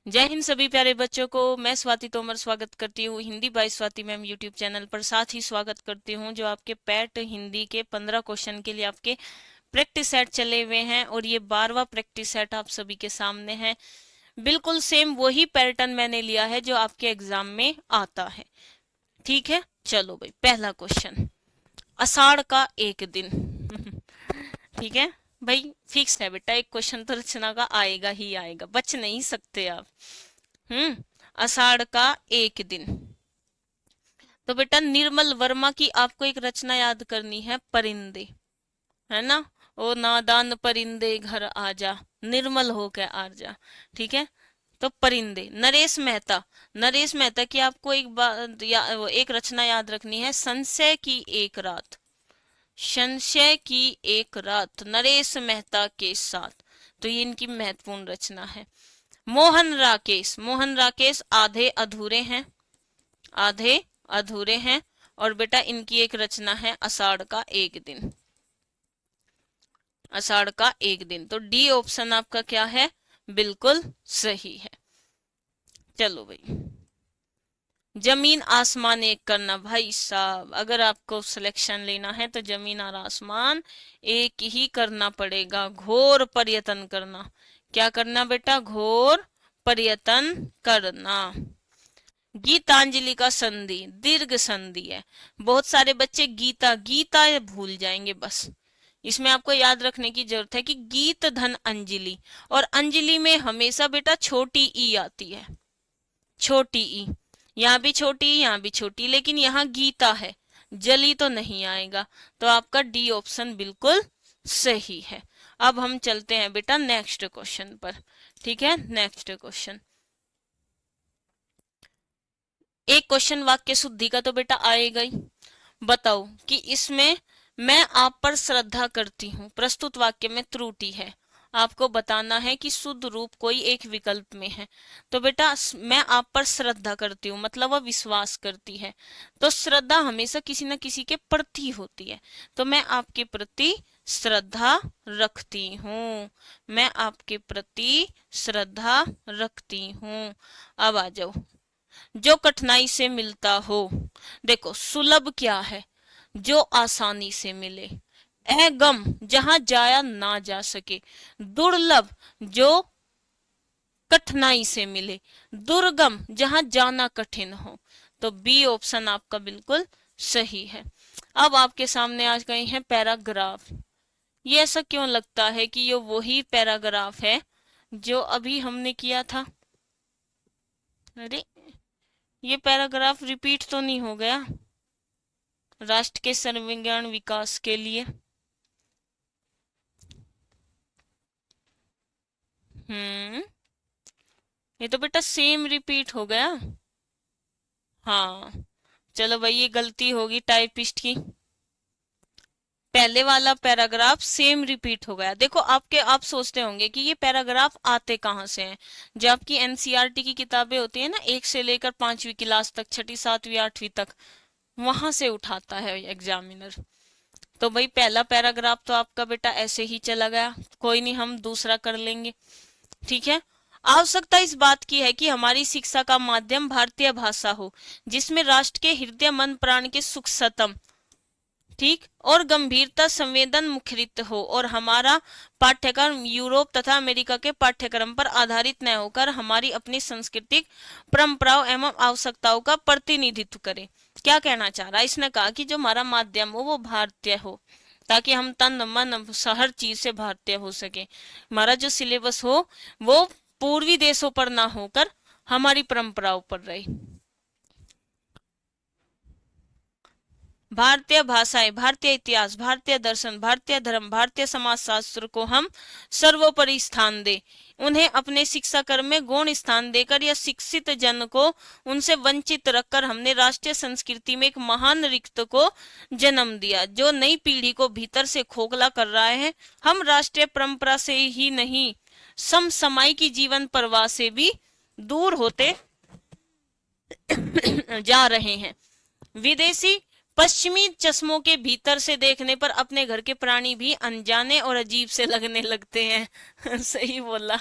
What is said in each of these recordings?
जय हिंद सभी प्यारे बच्चों को। मैं स्वाति तोमर स्वागत करती हूँ Hindi by Swati ma'am YouTube channel पर। साथ ही स्वागत करती हूँ जो आपके पैट हिंदी के 15 क्वेश्चन के लिए आपके प्रैक्टिस सेट चले हुए हैं और ये 12वां प्रैक्टिस सेट आप सभी के सामने है। बिल्कुल सेम वही पैटर्न मैंने लिया है जो आपके एग्जाम में आता है। ठीक है, चलो भाई पहला क्वेश्चन, आषाढ़ का एक दिन। ठीक है भाई, फिक्स है बेटा, एक क्वेश्चन तो रचना का आएगा ही आएगा, बच नहीं सकते आप। आषाढ़ का एक दिन। तो बेटा निर्मल वर्मा की आपको एक रचना याद करनी है, परिंदे, है ना। ओ नादान परिंदे घर आजा, निर्मल हो के आ जा। ठीक है, तो परिंदे। नरेश मेहता, नरेश मेहता की आपको एक बात एक रचना याद रखनी है, संशय की एक रात। संशय की एक रात नरेश मेहता के साथ। तो ये इनकी महत्वपूर्ण रचना है। मोहन राकेश, मोहन राकेश आधे अधूरे हैं, आधे अधूरे हैं। और बेटा इनकी एक रचना है आषाढ़ का एक दिन, आषाढ़ का एक दिन। तो डी ऑप्शन आपका क्या है, बिल्कुल सही है। चलो भाई, जमीन आसमान एक करना। भाई साहब अगर आपको सिलेक्शन लेना है तो जमीन और आसमान एक ही करना पड़ेगा, घोर प्रयत्न करना। क्या करना बेटा, घोर प्रयत्न करना। गीतांजलि का संधि दीर्घ संधि है। बहुत सारे बच्चे गीता गीता भूल जाएंगे, बस इसमें आपको याद रखने की जरूरत है कि गीत धन अंजलि, और अंजलि में हमेशा बेटा छोटी ई आती है, छोटी ई। यहाँ भी छोटी, यहाँ भी छोटी, लेकिन यहाँ गीता है, जली तो नहीं आएगा। तो आपका डी ऑप्शन बिल्कुल सही है। अब हम चलते हैं बेटा नेक्स्ट क्वेश्चन पर। ठीक है, नेक्स्ट क्वेश्चन, एक क्वेश्चन वाक्य शुद्धि का तो बेटा आएगा ही। बताओ कि इसमें मैं आप पर श्रद्धा करती हूँ, प्रस्तुत वाक्य में त्रुटि है। आपको बताना है कि शुद्ध रूप कोई एक विकल्प में है। तो बेटा मैं आप पर श्रद्धा करती हूँ मतलब वह विश्वास करती है। तो श्रद्धा हमेशा किसी न किसी के प्रति होती है। तो मैं आपके प्रति श्रद्धा रखती हूँ, मैं आपके प्रति श्रद्धा रखती हूँ। अब आ जाओ, जो कठिनाई से मिलता हो। देखो सुलभ क्या है, जो आसानी से मिले। अगम जहां जाया ना जा सके। दुर्लभ जो कठिनाई से मिले। दुर्गम जहां जाना कठिन हो। तो बी ऑप्शन आपका बिल्कुल सही है। अब आपके सामने आज गए हैं पैराग्राफ। ये ऐसा क्यों लगता है कि ये वही पैराग्राफ है जो अभी हमने किया था। अरे ये पैराग्राफ रिपीट तो नहीं हो गया, राष्ट्र के सर्वांगीण विकास के लिए। ये तो बेटा सेम रिपीट हो गया। हाँ चलो भाई, ये गलती होगी टाइपिस्ट की, पहले वाला पैराग्राफ सेम रिपीट हो गया। देखो आपके आप सोचते होंगे कि ये पैराग्राफ आते कहाँ से हैं। जो आपकी एनसीईआरटी की किताबें होती है ना, 1 से लेकर 5वीं क्लास तक, 6ठी 7वीं 8वीं तक, वहां से उठाता है एग्जामिनर। तो भाई पहला पैराग्राफ तो आपका बेटा ऐसे ही चला गया, कोई नहीं हम दूसरा कर लेंगे। ठीक है, आवश्यकता इस बात की है कि हमारी शिक्षा का माध्यम भारतीय भाषा हो, जिसमें राष्ट्र के हृदय मन प्राण के सुख सतम, ठीक, और गंभीरता संवेदन मुखरित हो, और हमारा पाठ्यक्रम यूरोप तथा अमेरिका के पाठ्यक्रम पर आधारित न होकर हमारी अपनी सांस्कृतिक परंपराओं एवं आवश्यकताओं का प्रतिनिधित्व करे। क्या कहना चाह रहा है, इसने कहा कि जो हमारा माध्यम हो वो भारतीय हो, ताकि हम तन मन हर चीज से भारतीय हो सके। हमारा जो सिलेबस हो वो पूर्वी देशों पर ना होकर हमारी परंपराओं पर रहे। भारतीय भाषाएं, भारतीय इतिहास, भारतीय दर्शन, भारतीय धर्म, भारतीय समाज शास्त्र को हम सर्वोपरि स्थान दे। उन्हें अपने शिक्षा कर्म में गौण स्थान देकर या शिक्षित जन को उनसे वंचित रखकर हमने राष्ट्रीय संस्कृति में एक महान रिक्त को जन्म दिया, जो नई पीढ़ी को भीतर से खोखला कर रहा है। हम राष्ट्रीय परंपरा से ही नहीं, समसामयिक जीवन प्रवाह से भी दूर होते जा रहे हैं। विदेशी पश्चिमी चश्मों के भीतर से देखने पर अपने घर के प्राणी भी अनजाने और अजीब से लगने लगते हैं। सही बोला।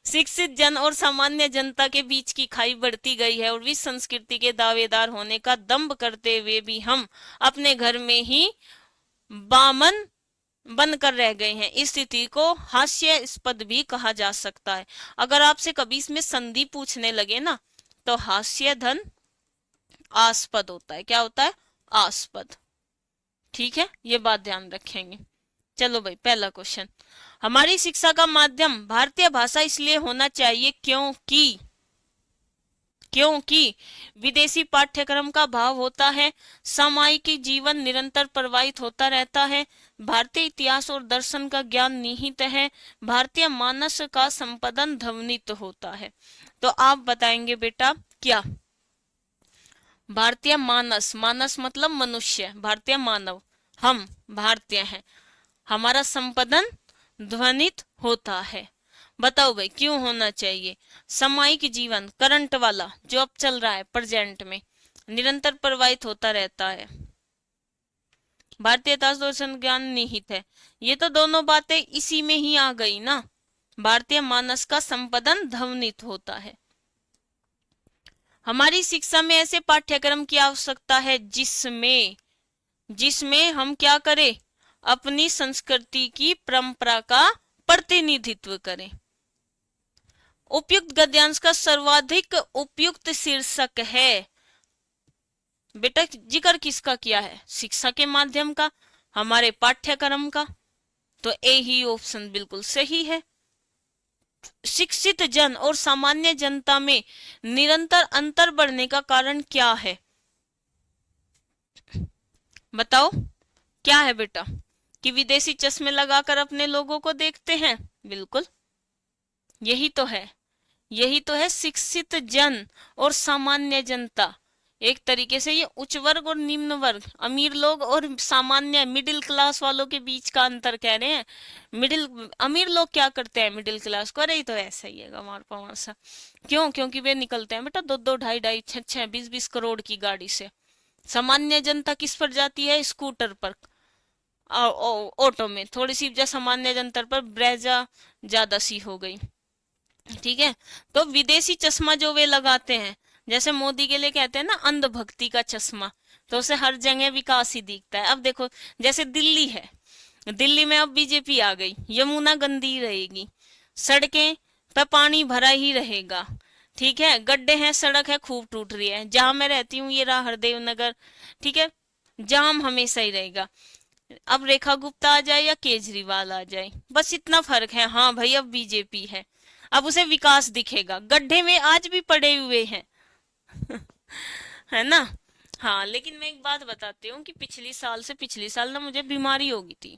शिक्षित जन और सामान्य जनता के बीच की खाई बढ़ती गई है और विश्व संस्कृति के दावेदार होने का दंभ करते हुए भी हम अपने घर में ही बामन बनकर रह गए हैं। इस स्थिति को हास्यास्पद भी कहा जा सकता है। अगर आपसे कभी इसमें संधि पूछने लगे ना, तो हास्य धन आस्पद होता है। क्या होता है? आस्पद। ठीक है, ये बात ध्यान रखेंगे। चलो भाई, पहला क्वेश्चन, हमारी शिक्षा का माध्यम भारतीय भाषा इसलिए होना चाहिए क्योंकि विदेशी पाठ्यक्रम का भाव होता है, सामायिक जीवन निरंतर प्रवाहित होता रहता है, भारतीय इतिहास और दर्शन का ज्ञान निहित है, भारतीय मानस का संपादन ध्वनित होता है। तो आप बताएंगे बेटा क्या? भारतीय मानस, मानस मतलब मनुष्य, भारतीय मानव, हम भारतीय हैं, हमारा संपादन ध्वनित होता है। बताओ भाई क्यों होना चाहिए? सामायिक जीवन, करंट वाला जो अब चल रहा है प्रेजेंट में, निरंतर प्रवाहित होता रहता है, भारतीय इतिहास दर्शन ज्ञान निहित है। ये तो दोनों बातें इसी में ही आ गई ना। भारतीय मानस का संपादन ध्वनित होता है। हमारी शिक्षा में ऐसे पाठ्यक्रम की आवश्यकता है जिसमें हम क्या करें? अपनी संस्कृति की परंपरा का प्रतिनिधित्व करें। उपयुक्त गद्यांश का सर्वाधिक उपयुक्त शीर्षक है। बेटा जिक्र किसका किया है? शिक्षा के माध्यम का, हमारे पाठ्यक्रम का। तो ए ही ऑप्शन बिल्कुल सही है। शिक्षित जन और सामान्य जनता में निरंतर अंतर बढ़ने का कारण क्या है? बताओ क्या है बेटा? कि विदेशी चश्मे लगाकर अपने लोगों को देखते हैं। बिल्कुल, यही तो है, यही तो है शिक्षित जन और सामान्य जनता। एक तरीके से ये उच्च वर्ग और निम्न वर्ग, अमीर लोग और सामान्य मिडिल क्लास वालों के बीच का अंतर कह रहे हैं। अमीर लोग क्या करते हैं मिडिल क्लास को? अरे तो ऐसा ही है गंवार पवार सा। क्यों? क्योंकि वे निकलते हैं बेटा 2-2, 2.5-2.5, 6-6, 20-20 करोड़ की गाड़ी से। सामान्य जनता किस पर जाती है? स्कूटर पर, ऑटो में। थोड़ी सी सामान्य जनता पर ब्रेजा ज्यादा सी हो गई। ठीक है, तो विदेशी चश्मा जो वे लगाते हैं, जैसे मोदी के लिए कहते हैं ना अंधभक्ति का चश्मा, तो उसे हर जगह विकास ही दिखता है। अब देखो जैसे दिल्ली है, दिल्ली में अब बीजेपी आ गई, यमुना गंदी रहेगी, सड़कें पे पानी भरा ही रहेगा। ठीक है, गड्ढे हैं, सड़क है खूब टूट रही है। जहां मैं रहती हूँ ये रहा हरदेव नगर, ठीक है, जाम हमेशा ही रहेगा। अब रेखा गुप्ता आ जाए या केजरीवाल आ जाए, बस इतना फर्क है। हाँ भाई अब बीजेपी है, अब उसे विकास दिखेगा। गड्ढे में आज भी पड़े हुए हैं है ना। हाँ लेकिन मैं एक बात बताती हूँ कि पिछली साल ना मुझे बीमारी हो गई थी।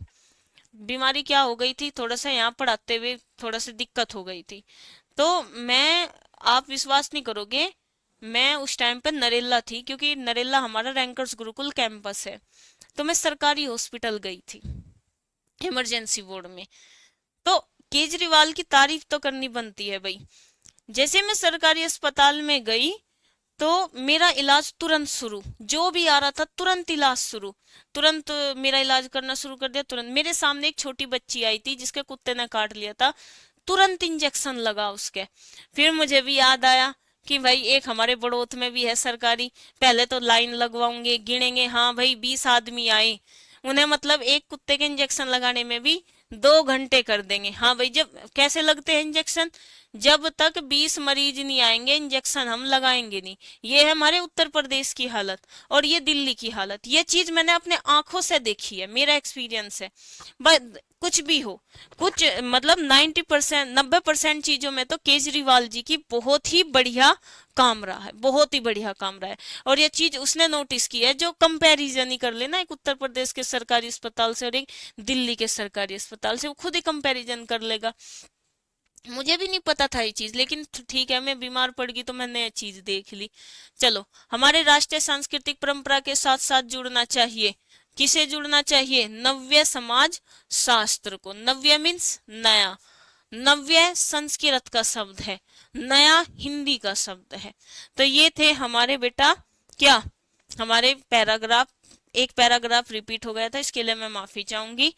बीमारी क्या हो गई थी? थोड़ा सा यहाँ पढ़ाते हुए थोड़ा सा दिक्कत हो गई थी। तो मैं, आप विश्वास नहीं करोगे, मैं उस टाइम पे नरेला थी, क्योंकि नरेला हमारा रैंकर्स गुरुकुल कैंपस है। तो मैं सरकारी हॉस्पिटल गई थी इमरजेंसी वार्ड में। तो केजरीवाल की तारीफ तो करनी बनती है भाई। जैसे मैं सरकारी अस्पताल में गई तो मेरा इलाज तुरंत शुरू, जो भी आ रहा था तुरंत इलाज शुरू, तुरंत मेरा इलाज करना शुरू कर दिया। तुरंत मेरे सामने एक छोटी बच्ची आई थी जिसके कुत्ते ने काट लिया था, तुरंत इंजेक्शन लगा उसके। फिर मुझे भी याद आया कि भाई एक हमारे बड़ौत में भी है सरकारी, पहले तो लाइन लगवाऊंगे, गिनेंगे, हाँ भाई 20 आदमी आए, उन्हें मतलब एक कुत्ते के इंजेक्शन लगाने में भी 2 घंटे कर देंगे। हाँ भाई, जब कैसे लगते हैं इंजेक्शन? जब तक 20 मरीज नहीं आएंगे इंजेक्शन हम लगाएंगे नहीं। ये है हमारे उत्तर प्रदेश की हालत और ये दिल्ली की हालत। ये चीज मैंने अपने आंखों से देखी है, मेरा एक्सपीरियंस है। बस कुछ भी हो, कुछ मतलब 90% चीजों में तो केजरीवाल जी की बहुत ही बढ़िया काम रहा है, बहुत ही बढ़िया काम रहा है। और ये चीज उसने नोटिस की है, जो कंपैरिजन ही कर लेना एक उत्तर प्रदेश के सरकारी अस्पताल से और एक दिल्ली के सरकारी अस्पताल से, वो खुद ही कंपैरिजन कर लेगा। मुझे भी नहीं पता था ये चीज, लेकिन ठीक है मैं बीमार पड़ गई तो मैंने ये चीज देख ली। चलो, हमारे राष्ट्रीय सांस्कृतिक परंपरा के साथ साथ जुड़ना चाहिए। किसे जुड़ना चाहिए? नव्य समाज शास्त्र को। नव्य मीन्स नया, नव्य संस्कृत का शब्द है, नया हिंदी का शब्द है। तो ये थे हमारे बेटा क्या, हमारे पैराग्राफ एक पैराग्राफ रिपीट हो गया था, इसके लिए मैं माफी चाहूंगी।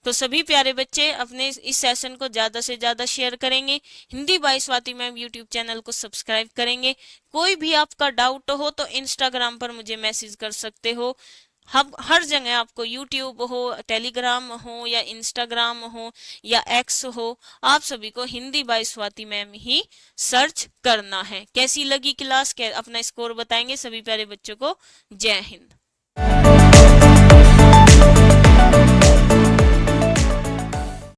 तो सभी प्यारे बच्चे अपने इस सेशन को ज्यादा से ज्यादा शेयर करेंगे, Hindi by Swati ma'am YouTube channel को सब्सक्राइब करेंगे। कोई भी आपका डाउट हो तो इंस्टाग्राम पर मुझे मैसेज कर सकते हो। हम हर जगह आपको यूट्यूब हो, टेलीग्राम हो या इंस्टाग्राम हो या एक्स हो, आप सभी को Hindi by Swati ma'am he search करना है। कैसी लगी क्लास, अपना स्कोर बताएंगे सभी प्यारे बच्चों को। जय हिंद।